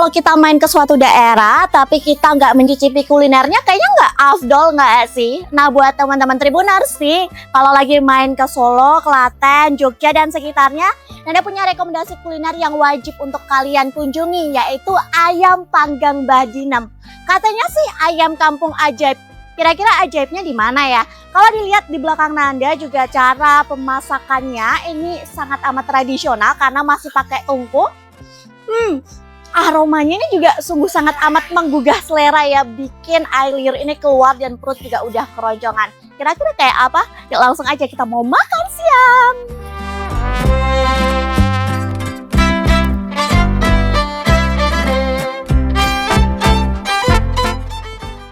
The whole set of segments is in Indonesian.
kalau kita main ke suatu daerah tapi kita nggak mencicipi kulinernya, kayaknya nggak afdol nggak sih? Nah, buat teman-teman Tribuners sih, kalau lagi main ke Solo, Klaten, Jogja dan sekitarnya, Nanda punya rekomendasi kuliner yang wajib untuk kalian kunjungi, yaitu ayam panggang Mbah Dinem. Katanya sih ayam kampung ajaib. Kira-kira ajaibnya di mana ya? Kalau dilihat di belakang Nanda juga cara pemasakannya ini sangat amat tradisional karena masih pakai tungku. Aromanya ini juga sungguh sangat amat menggugah selera ya, bikin air liur ini keluar dan perut juga udah keroncongan. Kira-kira kayak apa? Yuk langsung aja kita mau makan siang.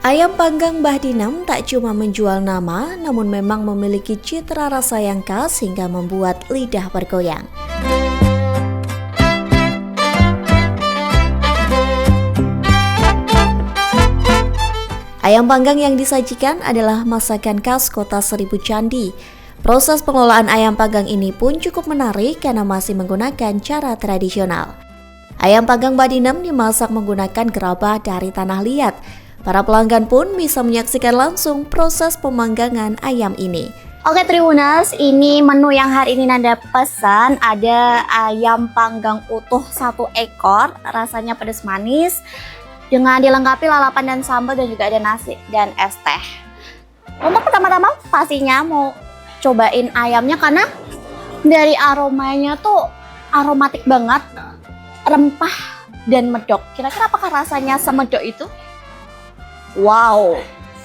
Ayam panggang Mbah Dinem tak cuma menjual nama, namun memang memiliki citra rasa yang khas hingga membuat lidah bergoyang. Ayam panggang yang disajikan adalah masakan khas kota Seribu Candi. Proses pengelolaan ayam panggang ini pun cukup menarik karena masih menggunakan cara tradisional. Ayam panggang Mbah Dinem dimasak menggunakan gerabah dari tanah liat. Para pelanggan pun bisa menyaksikan langsung proses pemanggangan ayam ini. Oke Tribuners, ini menu yang hari ini Nanda pesan. Ada ayam panggang utuh 1 ekor, rasanya pedas manis, dengan dilengkapi lalapan dan sambal dan juga ada nasi dan es teh. Untuk pertama-tama pastinya mau cobain ayamnya karena dari aromanya tuh aromatik banget, rempah dan medok. Kira-kira apakah rasanya semedok itu? Wow,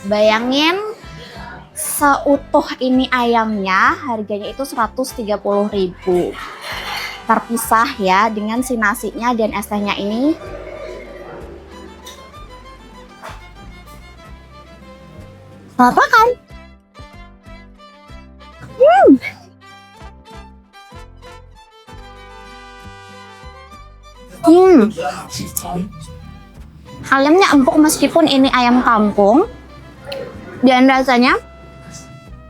bayangin seutuh ini ayamnya harganya itu 130.000. Terpisah ya dengan si nasinya dan es tehnya ini. Selamat makan. Ayamnya empuk meskipun ini ayam kampung, dan rasanya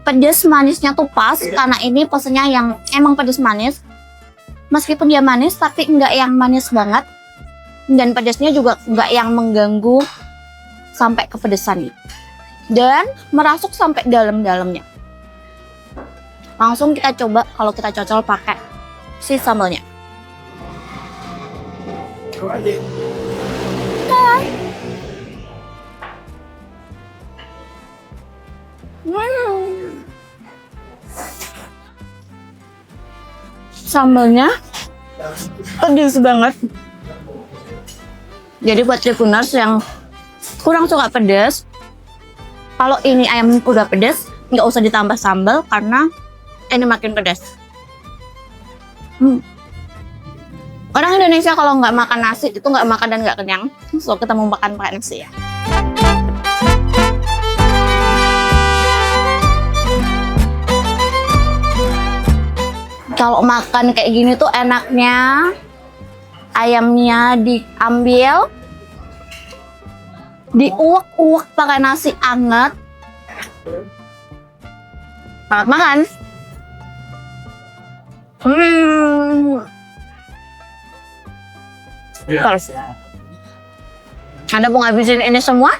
pedas manisnya tuh pas karena ini pesennya yang emang pedas manis. Meskipun dia manis tapi enggak yang manis banget, dan pedasnya juga enggak yang mengganggu sampai kepedesan gitu. Dan merasuk sampai dalam-dalamnya. Langsung kita coba kalau kita cocol pakai si sambalnya. Sambalnya pedas banget. Jadi buat Tribuners yang kurang suka pedas, kalau ini ayam udah pedas, nggak usah ditambah sambal karena ini makin pedas. Orang Indonesia kalau nggak makan nasi itu nggak makan dan nggak kenyang. So kita mau makan pakai nasi ya. Kalau makan kayak gini tuh enaknya ayamnya diambil, diuak-uak pakai nasi anget. Selamat makan. Terus Anda mau ngabisin ini semua?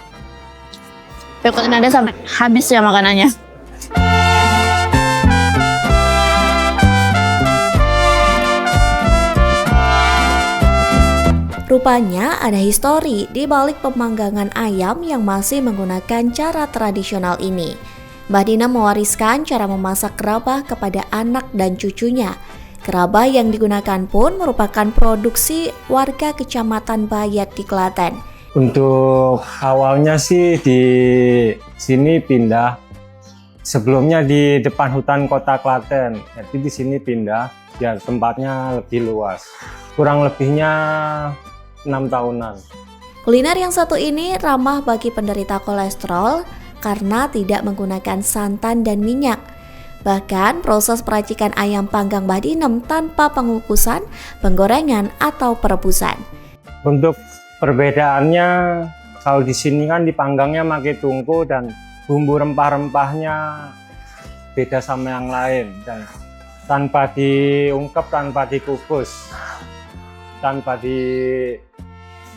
Ikutin Anda sampai habis ya makanannya. Rupanya ada histori di balik pemanggangan ayam yang masih menggunakan cara tradisional ini. Mbah Dinem mewariskan cara memasak gerabah kepada anak dan cucunya. Gerabah yang digunakan pun merupakan produksi warga Kecamatan Bayat di Klaten. Untuk awalnya sih di sini pindah. Sebelumnya di depan hutan kota Klaten, jadi di sini pindah biar tempatnya lebih luas. Kurang lebihnya 6 tahunan. Kuliner yang satu ini ramah bagi penderita kolesterol karena tidak menggunakan santan dan minyak. Bahkan proses peracikan ayam panggang Mbah Dinem tanpa pengukusan, penggorengan atau perebusan. Untuk perbedaannya, kalau di sini kan dipanggangnya pakai tungku dan bumbu rempah-rempahnya beda sama yang lain, dan tanpa diungkep, tanpa dikukus, tanpa dibuat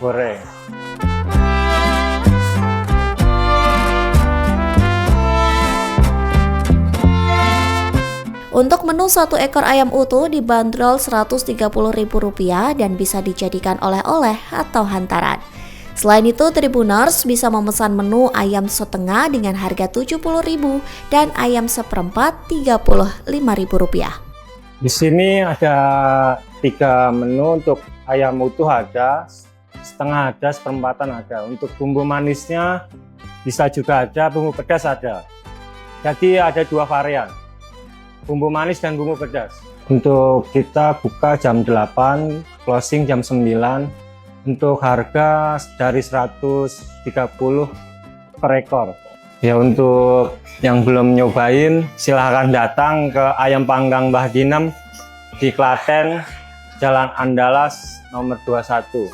goreng. Untuk menu satu ekor ayam utuh dibanderol Rp130.000 dan bisa dijadikan oleh-oleh atau hantaran. Selain itu, Tribuners bisa memesan menu ayam setengah dengan harga Rp70.000 dan ayam seperempat Rp35.000. Di sini ada 3 menu, untuk ayam utuh ada, setengah ada, seperempatan ada. Untuk bumbu manisnya bisa juga ada, bumbu pedas ada. Jadi ada 2 varian, bumbu manis dan bumbu pedas. Untuk kita buka jam 8, closing jam 9. Untuk harga dari 130 per ekor. Ya, untuk yang belum nyobain silahkan datang ke Ayam Panggang Mbah Dinem di Klaten, Jalan Andalas nomor 21.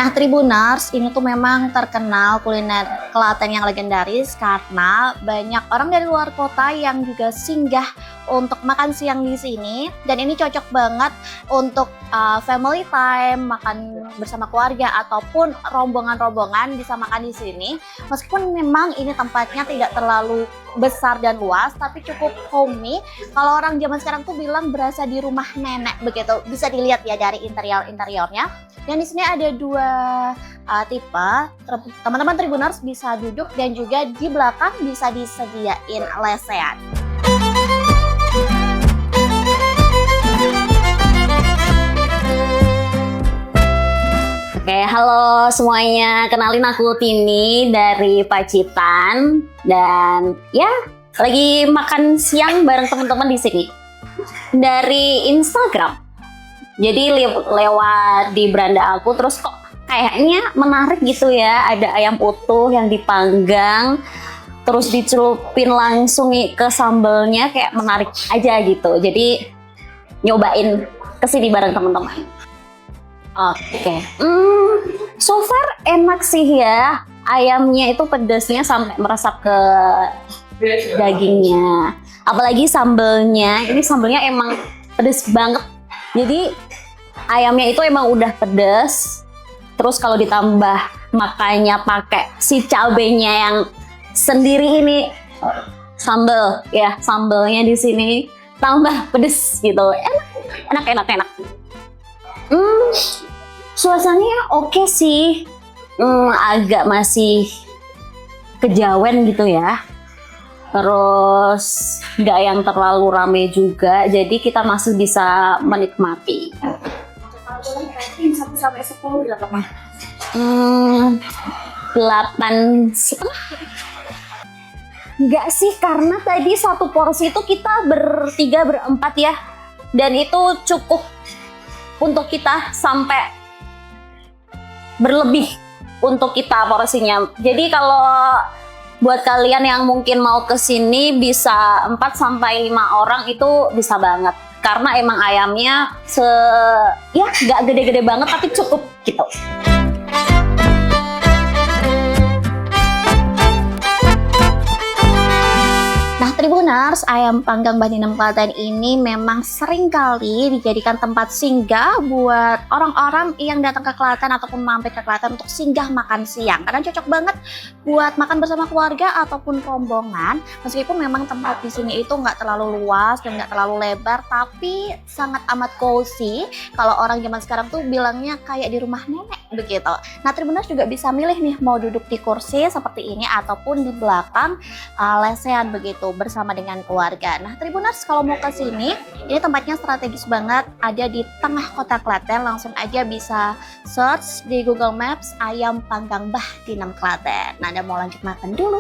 Nah, Tribuners, ini tuh memang terkenal kuliner Klaten yang legendaris karena banyak orang dari luar kota yang juga singgah untuk makan siang di sini, dan ini cocok banget untuk family time, makan bersama keluarga ataupun rombongan-rombongan bisa makan di sini. Meskipun memang ini tempatnya tidak terlalu besar dan luas, tapi cukup homey. Kalau orang zaman sekarang tuh bilang berasa di rumah nenek begitu. Bisa dilihat ya dari interiornya. Dan di sini ada 2 tipe. Teman-teman Tribuners bisa duduk dan juga di belakang bisa disediain lesehan. Oke, halo semuanya. Kenalin, aku Tini dari Pacitan dan ya lagi makan siang bareng teman-teman di sini dari Instagram. Jadi lewat di beranda aku, terus kok kayaknya menarik gitu ya, ada ayam utuh yang dipanggang terus dicelupin langsung ke sambelnya, kayak menarik aja gitu. Jadi nyobain kesini bareng teman-teman. Oke, so far enak sih ya. Ayamnya itu pedasnya sampai meresap ke dagingnya. Apalagi sambelnya, ini sambelnya emang pedas banget. Jadi ayamnya itu emang udah pedas. Terus kalau ditambah makanya pakai si cabenya yang sendiri ini, sambel ya, sambelnya di sini tambah pedas gitu. Enak. Suasananya oke sih, agak masih kejawen gitu ya. Terus nggak yang terlalu rame juga, jadi kita masih bisa menikmati. 1 sampai 10 berapa? 8,5. Enggak sih, karena tadi satu porsi itu kita bertiga berempat ya, dan itu cukup untuk kita sampai berlebih untuk kita porsinya. Jadi kalau buat kalian yang mungkin mau kesini bisa 4 sampai 5 orang itu bisa banget. Karena emang ayamnya ya nggak gede-gede banget tapi cukup gitu. Nah, Tribuners, Ayam Panggang Mbah Dinem Klaten ini memang sering kali dijadikan tempat singgah buat orang-orang yang datang ke Klaten ataupun mampir ke Klaten untuk singgah makan siang. Karena cocok banget buat makan bersama keluarga ataupun rombongan. Meskipun memang tempat di sini itu nggak terlalu luas dan nggak terlalu lebar, tapi sangat amat cozy. Kalau orang zaman sekarang tuh bilangnya kayak di rumah nenek begitu. Nah, Tribuners juga bisa milih nih mau duduk di kursi seperti ini ataupun di belakang lesehan begitu bersama dengan keluarga. Nah, Tribuners kalau mau ke sini, ini tempatnya strategis banget, ada di tengah kota Klaten. Langsung aja bisa search di Google Maps Ayam Panggang Mbah Dinem Klaten. Nah, Anda mau lanjut makan dulu.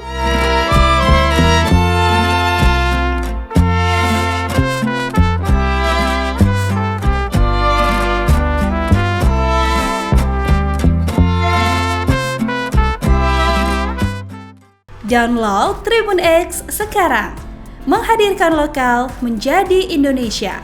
Download Tribun X sekarang, menghadirkan lokal menjadi Indonesia.